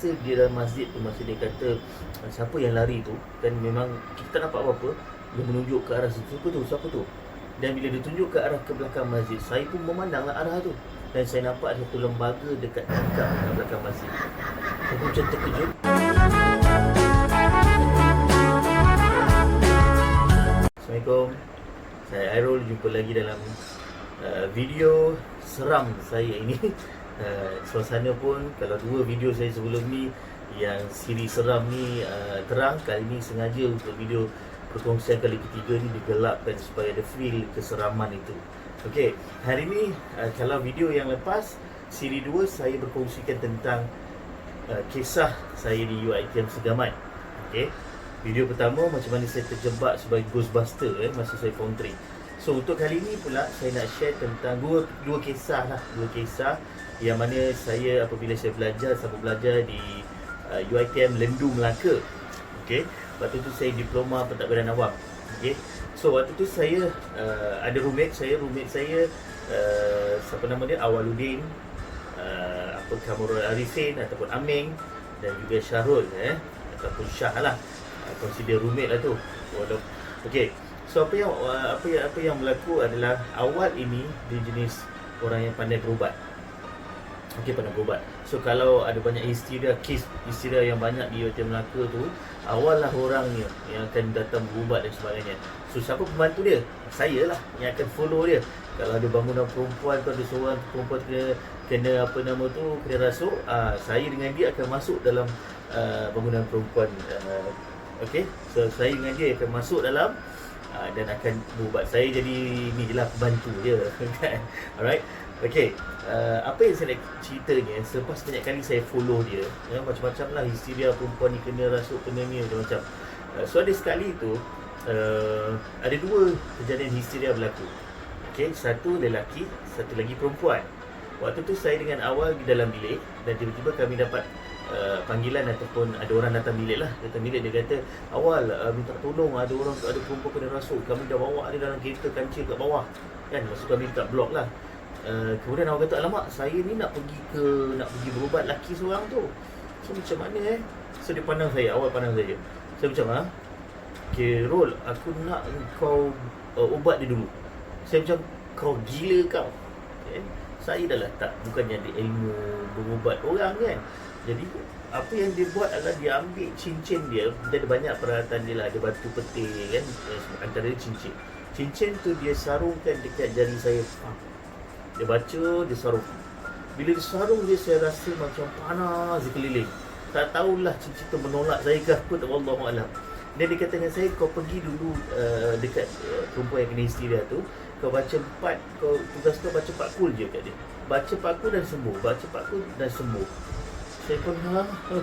masa dia dalam masjid tu, masa dia kata siapa yang lari tu, dan memang kita tak nampak apa-apa, dia menunjuk ke arah situ. Siapa tu? Dan bila dia tunjuk ke arah ke belakang masjid, saya pun memandanglah arah tu, dan saya nampak ada satu lembaga dekat tingkap kat belakang masjid. Saya pun macam terkejut. Assalamualaikum, saya Airul, jumpa lagi dalam video seram saya ini. Suasana pun, kalau dua video saya sebelum ni yang siri seram ni terang, kali ni sengaja untuk video perkongsian kali ketiga ni digelapkan supaya ada feel keseraman itu. Okey, hari ni kalau video yang lepas siri 2 saya berkongsikan tentang kisah saya di UiTM Segamat. Okey, video pertama macam mana saya terjebak sebagai Ghostbuster masa saya Form 3. So untuk kali ni pula saya nak share tentang dua kisah yang mana saya apabila saya sambung belajar di UiTM Lendu Melaka. Okey, waktu tu saya diploma pentadbiran awam. Okey, so waktu tu saya ada roommate saya siapa nama dia, Awaluddin, Kamurul Arifin ataupun Aming, dan juga Syahrul ataupun Syah lah, consider roommate lah tu. Okey, so apa yang berlaku adalah awal ini dia jenis orang yang pandai berubat. Okey, pandai berubat. So kalau ada banyak kes histeria yang banyak di UiTM Melaka tu, awal lah orang yang akan datang berubat dan sebagainya. So siapa pembantu dia? Saya lah yang akan follow dia. Kalau ada bangunan perempuan tu, ada seorang perempuan kena apa nama tu, kena rasuk, saya dengan dia akan masuk dalam bangunan perempuan. Okey, so saya dengan dia akan masuk dalam dan akan berubat. Saya jadi ni je lah, pembantu dia. Alright. Okey, apa yang saya nak ceritanya, selepas banyak kali saya follow dia, macam-macam lah histeria perempuan ni, kena rasuk, kena ni, macam-macam. So ada sekali tu ada dua kejadian histeria berlaku. Okey, satu lelaki, satu lagi perempuan. Waktu tu saya dengan Awal di dalam bilik, dan tiba-tiba kami dapat panggilan ataupun ada orang datang bilik lah. Datang bilik, dia kata, Awal minta tolong, ada perempuan kena rasuk, kami dah bawa dia dalam kereta kancil kat bawah kan, masa kami dekat blok lah. Kemudian Awal kata, alamak, saya ni nak pergi berubat lelaki seorang tu. So macam mana So dia pandang saya, Awal pandang saya. Saya macam, okay Rol, aku nak kau ubat dia dulu. Saya macam, kau gila kau. Saya dah letak, bukannya ada ilmu berubat orang kan. Jadi apa yang dia buat adalah dia ambil cincin dia ada banyak peralatan dia lah, ada batu peti kan, antara dia cincin. Cincin tu dia sarungkan dekat jari saya. Dia baca, dia sarung. Bila dia sarung dia, saya rasa macam panas di keliling. Tak tahulah cincin tu menolak saya ke apa, wallahualam. Dan dia kata dengan saya, kau pergi dulu dekat perempuan yang kena histeria tu, kau baca 4, tugas kau baca 4 kul je kat dia. Baca 4 kul dan sembuh, baca 4 kul dan sembuh. Saya pun,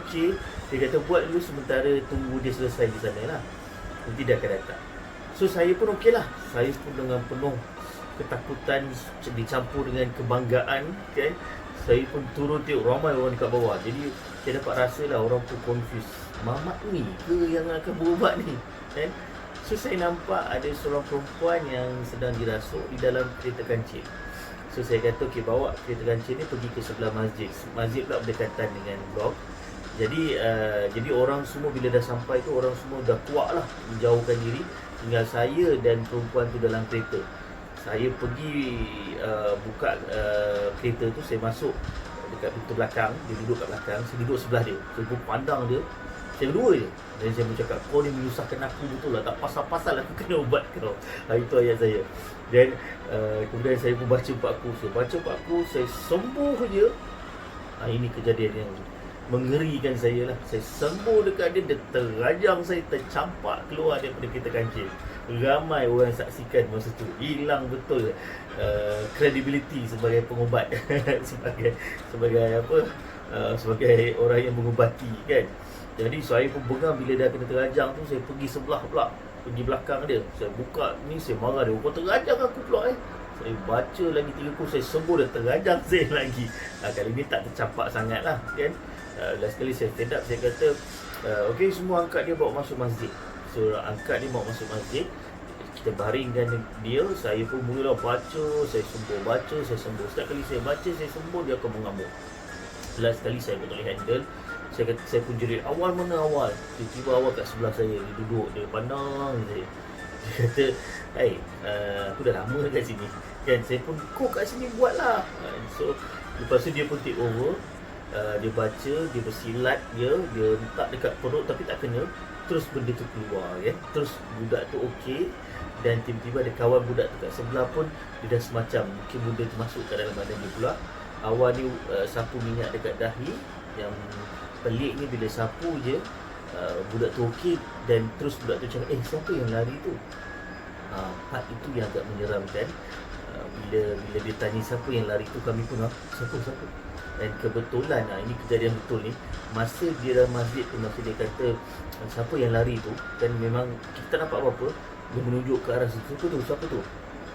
okey. Dia kata, buat dulu sementara, tunggu dia selesai di sana lah, nanti dia akan datang. So saya pun okey lah. Saya pun dengan penuh ketakutan dicampur dengan kebanggaan kan, saya pun turun tengok ramai orang dekat bawah. Jadi saya dapat rasa lah orang pun confused, mamat ni ke yang akan berubat ni kan. So saya nampak ada seorang perempuan yang sedang dirasuk di dalam kereta kancil. So saya kata, okey, bawa kereta kancil ni pergi ke sebelah masjid. Masjid pula berdekatan dengan blok. Jadi orang semua bila dah sampai tu, orang semua dah kuat lah menjauhkan diri. Tinggal saya dan perempuan tu dalam kereta. Saya pergi buka kereta tu, saya masuk dekat pintu belakang, dia duduk kat belakang, saya duduk sebelah dia. Saya pun pandang dia, saya berdua je. Dan saya pun cakap, kau ni menyusahkan aku betul lah, tak pasal-pasal aku kena ubat kau. Itu ayat saya. Dan kemudian saya pun baca 4 kul. Saya baca 4 kul, saya sembuh je. Ini kejadian yang mengerikan saya lah. Saya sembuh dekat dia, dia terajang saya, tercampak keluar daripada kereta kancil. Ramai orang saksikan masa tu. Hilang betul credibility sebagai pengubat. sebagai orang yang mengubati kan. Jadi saya pun bengang bila dah kena terajang tu. Saya pergi sebelah pula, pergi belakang dia. Saya buka ni, saya marah dia, kau terajang aku pula Saya baca lagi 3 kul, saya sembuh, dia terajang saya lagi. Kali ni tak tercampak sangat lah kan. Last kali saya stand up, saya kata, okey, semua angkat dia bawa masuk masjid. So angkat dia bawa masuk masjid, kita baringkan dia. Saya pun mula baca, saya sembuh, baca, saya sembuh. Setiap kali saya baca, saya sembuh, dia akan mengamuk. Last kali saya boleh handle, Saya pun jerit, awal mana awal? Tiba-tiba awal kat sebelah saya, dia duduk, dia pandang saya. Dia kata, hey, aku dah lama kat sini kan, saya pun kau kat sini buatlah. So lepas tu dia pun take over. Dia baca, dia bersilat, dia letak dekat perut tapi tak kena. Terus benda tu keluar kan. Terus budak tu okey. Dan tiba-tiba ada kawan budak tu kat sebelah pun, dia dah semacam mungkin benda tu masuk kat dalam badan dia pula. Awal ni sapu minyak dekat dahi. Yang pelik ni bila sapu je, budak tu okey. Dan terus budak tu cakap, siapa yang lari tu? Part itu yang agak menyeramkan. Bila dia tanya siapa yang lari tu, kami pun siapa? Dan kebetulan ini kejadian betul ni, masa dia dalam masjid tu, masa dia kata siapa yang lari tu, dan memang kita nampak apa-apa, dia menunjuk ke arah situ, siapa tu.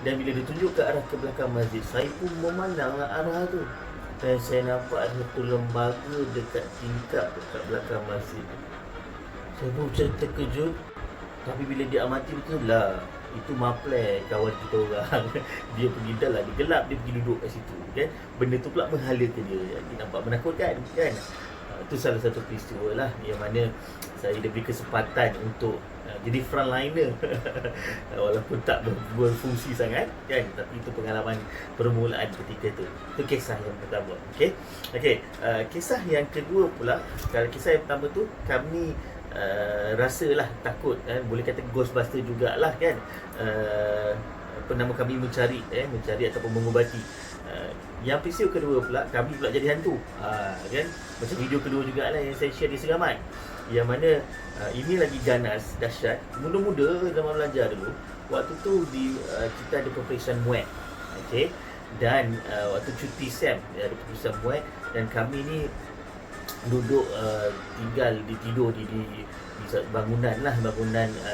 Dan bila dia tunjuk ke arah ke belakang masjid, saya pun memandanglah arah tu, dan saya nampak ada satu lembaga dekat tingkap dekat belakang masjid. Saya pun macam terkejut. Tapi bila dia amati, betul lah, itu Maple, kawan kita orang. Dia pergi dalam, dia gelap, dia pergi duduk kat situ kan. Benda tu pula menghala ke dia. Dia nampak menakutkan kan. Itu salah satu peristiwa lah yang mana saya diberi kesempatan untuk jadi frontliner. Walaupun tak berfungsi sangat kan, tapi itu pengalaman permulaan ketika tu. Itu kisah yang pertama. Okey, kisah yang kedua pula. Kalau kisah yang pertama tu, kami rasalah takut kan, boleh kata Ghostbuster jugalah kan. Apa nama, kami mencari ataupun mengubati. Yang peristiwa kedua pula, kami pula jadi hantu kan. Macam video kedua jugalah yang saya share di Segamat, yang mana ini lagi ganas, dahsyat. Muda-muda zaman belajar dulu, waktu tu kita ada peperiksaan muat. Okey. Dan waktu cuti SEM ada peperiksaan muat, dan kami ni duduk tidur di bangunan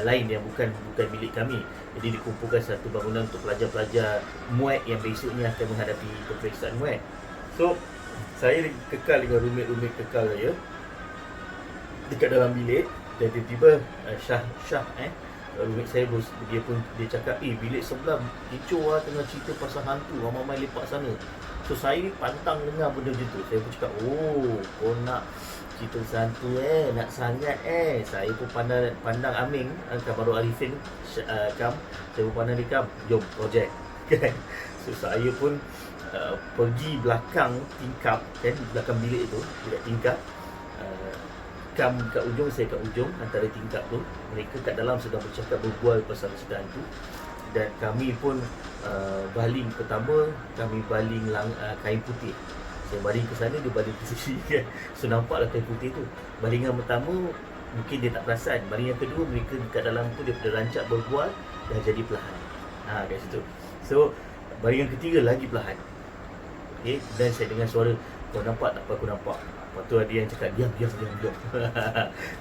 lain yang bukan milik kami. Jadi dikumpulkan satu bangunan untuk pelajar-pelajar muat yang besoknya akan menghadapi peperiksaan muat. So saya kekal dengan roommate kekal saya dekat dalam bilik, dan tiba-tiba Syah roommate saya dia cakap, bilik sebelah kecoh tengah cerita pasal hantu, ramai-ramai lepak sana. So saya ni pantang dengar benda macam tu. Saya pun cakap, kau nak cerita hantu nak sangat Saya pun pandang Aming, Kamarul Arifin, Kam. Saya pun pandang dia, Kam, jom projek kan. So saya pun pergi belakang tingkap kan, belakang bilik tu, dekat tingkap. Kam kat ujung, saya kat ujung antara tingkap tu. Mereka kat dalam sedang berbual pasal cerita hantu. Dan kami pun baling pertama, kami baling kain putih. Saya baling ke sana, dia baling ke sini kan. So nampaklah kain putih tu. Balingan pertama mungkin dia tak perasan. Balingan kedua, mereka dekat dalam tu daripada rancak berbual dah jadi perlahan. Kat situ. So balingan ketiga lagi perlahan. Okay, dan saya dengar suara, kau nampak tak apa aku nampak? Lepas tu ada yang cakap, diam.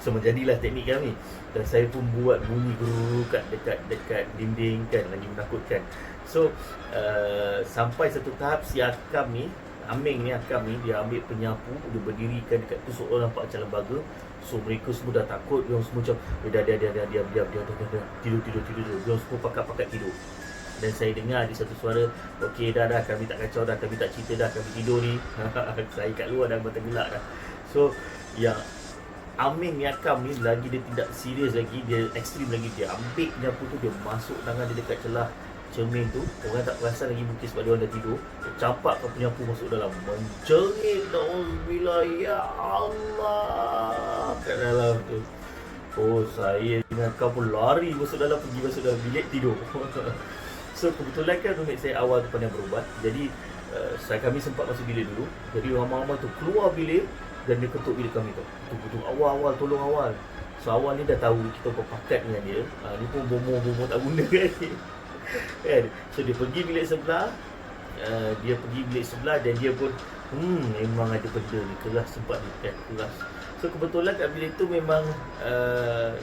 So menjadilah teknik kami. Dan saya pun buat bunyi guru dekat dinding kan, lagi menakutkan. So sampai satu tahap si Akam ni, Aming ni, Akam ni, dia ambil penyapu, dia berdirikan dekat tu, seolah nampak macam lembaga. So mereka semua dah takut, dia semua macam diam, tidur. Dia semua pakat tidur. Dan saya dengar di satu suara, okey dah kami tak kacau dah, kami tak cerita dah, kami tidur ni. Saya kat luar dah bertenggelak dah. So yang Aming ni, Akam ni, lagi dia tidak serius lagi, dia ekstrim lagi. Dia ambil penyapu tu, dia masuk tangan dia dekat celah cermin tu. Orang tak perasan lagi mungkin sebab dia orang dah tidur. Dia campakkan penyapu masuk dalam, menjerit, na'udzubillah, ya Allah, kat dalam tu. Saya dengan Akam pun lari masuk dalam bilik tidur. So kebetulan kan roommate saya awal tu pandai berubat. Jadi kami sempat masuk bilik dulu. Jadi ramai-ramai tu keluar bilik dan dia ketuk bilik kami tu. Betul-betul awal, tolong awal. So awal ni dah tahu kita berpakat dengan dia. Dia pun bomoh tak guna kan. So dia pergi bilik sebelah. Dan dia pun memang ada benda ni, keras, sempat dia keras. So kebetulan kat bilik tu memang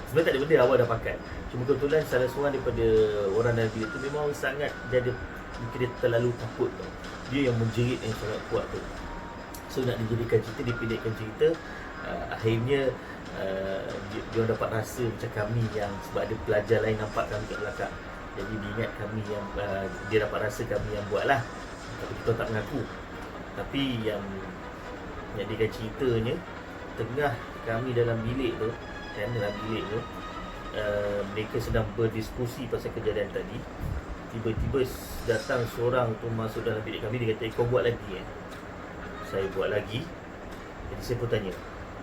sebenarnya tak ada benda, awal dah pakai. Cuma kebetulan salah seorang daripada orang dalam bilik tu memang sangat, mungkin dia terlalu takut tau. Dia yang menjerit yang sangat kuat tu. So nak dijadikan cerita, dipendekkan cerita, akhirnya dia dapat rasa macam kami yang, sebab ada pelajar lain nampak kami kat belakang. Jadi dia ingat kami yang, dia dapat rasa kami yang buat lah. Tapi kita tak mengaku. Tapi yang jadikan ceritanya, tengah kami dalam bilik tu, mereka sedang berdiskusi pasal kejadian tadi. Tiba-tiba datang seorang tu masuk dalam bilik kami. Dia kata, kau buat lagi Saya buat lagi. Jadi saya pun tanya,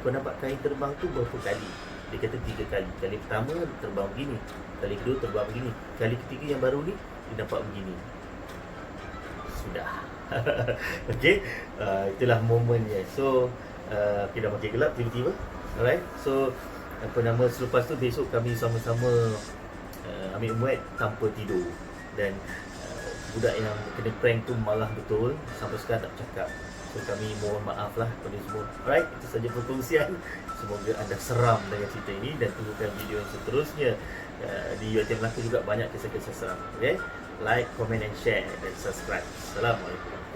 kau nampak kain terbang tu berapa kali? Dia kata 3 kali. Kali pertama terbang begini, kali kedua terbang begini, kali ketiga yang baru ni dia nampak begini. Sudah. Okay, itulah momennya. So kita makin gelap tiba-tiba. Alright, so selepas tu besok kami sama-sama ambil muat tanpa tidur. Dan budak yang kena prank tu malah betul, sampai sekarang tak bercakap. So kami mohon maaf lah kepada semua. Alright, itu saja perkongsian. Semoga anda seram dengan cerita ini. Dan tunggukan video yang seterusnya. Di YouTube Melaka juga banyak kisah-kisah seram. Okay, like, comment and share dan subscribe. Assalamualaikum.